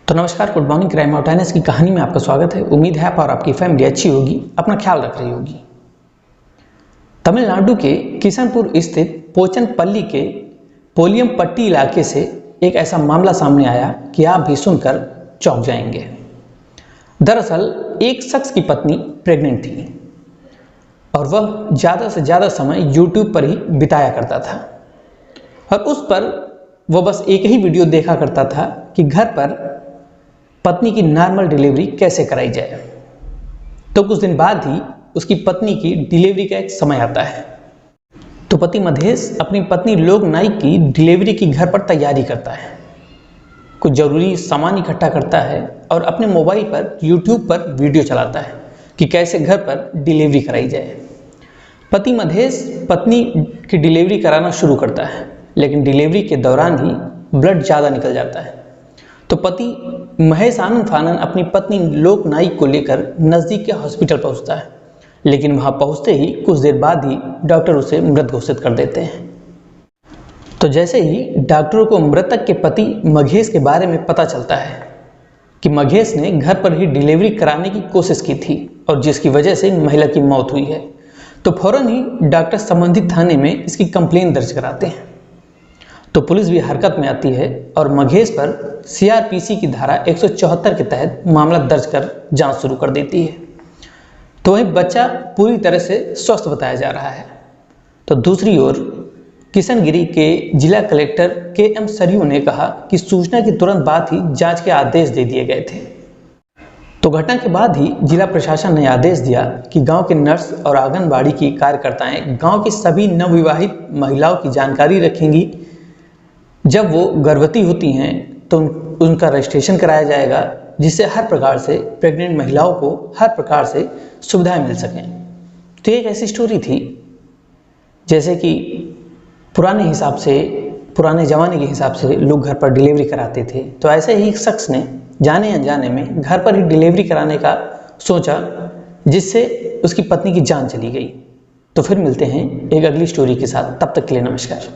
तो नमस्कार, good morning. Crime outliers की कहानी में आपका स्वागत है। उम्मीद है आप और आपकी फैमिली अच्छी होगी, अपना ख्याल रख रही होगी। तमिलनाडु के किशनपुर स्थित पोचनपल्ली के पोलियमपट्टी इलाके से एक ऐसा मामला सामने आया कि आप भी सुनकर चौंक जाएंगे। दरअसल एक शख्स की पत्नी प्रेग्नेंट थी और वह ज़्यादा से ज़्यादा समय यूट्यूब पर ही बिताया करता था और उस पर वह बस एक ही वीडियो देखा करता था कि घर पर पत्नी की नॉर्मल डिलीवरी कैसे कराई जाए। तो कुछ दिन बाद ही उसकी पत्नी की डिलीवरी का एक समय आता है। तो पति मधेश अपनी पत्नी लोक नाइक की डिलीवरी की घर पर तैयारी करता है, कुछ जरूरी सामान इकट्ठा करता है और अपने मोबाइल पर यूट्यूब पर वीडियो चलाता है कि कैसे घर पर डिलीवरी कराई जाए। पति मधेश पत्नी की डिलीवरी कराना शुरू करता है, लेकिन डिलीवरी के दौरान ही ब्लड ज़्यादा निकल जाता है। तो पति महेश आनंद फानन अपनी पत्नी लोक नाइक को लेकर नज़दीक के हॉस्पिटल पहुंचता है, लेकिन वहां पहुंचते ही कुछ देर बाद ही डॉक्टर उसे मृत घोषित कर देते हैं। तो जैसे ही डॉक्टरों को मृतक के पति मघेश के बारे में पता चलता है कि मघेश ने घर पर ही डिलीवरी कराने की कोशिश की थी और जिसकी वजह से महिला की मौत हुई है, तो फौरन ही डॉक्टर संबंधित थाने में इसकी कंप्लेन दर्ज कराते हैं। तो पुलिस भी हरकत में आती है और मघेश पर सीआरपीसी की धारा 174 के तहत मामला दर्ज कर जांच शुरू कर देती है। तो वही बच्चा पूरी तरह से स्वस्थ बताया जा रहा है। तो दूसरी ओर किशनगिरी के जिला कलेक्टर के.एम. सरयू ने कहा कि सूचना के तुरंत बाद ही जांच के आदेश दे दिए गए थे। तो घटना के बाद ही जिला प्रशासन ने आदेश दिया कि गांव के नर्स और आंगनबाड़ी की कार्यकर्ताएं गांव की सभी नवविवाहित महिलाओं की जानकारी रखेंगी। जब वो गर्भवती होती हैं तो उनका रजिस्ट्रेशन कराया जाएगा, जिससे हर प्रकार से प्रेग्नेंट महिलाओं को हर प्रकार से सुविधाएं मिल सकें। तो एक ऐसी स्टोरी थी जैसे कि पुराने ज़माने के हिसाब से लोग घर पर डिलीवरी कराते थे। तो ऐसे ही एक शख्स ने जाने अनजाने में घर पर ही डिलीवरी कराने का सोचा, जिससे उसकी पत्नी की जान चली गई। तो फिर मिलते हैं एक अगली स्टोरी के साथ, तब तक के लिए नमस्कार।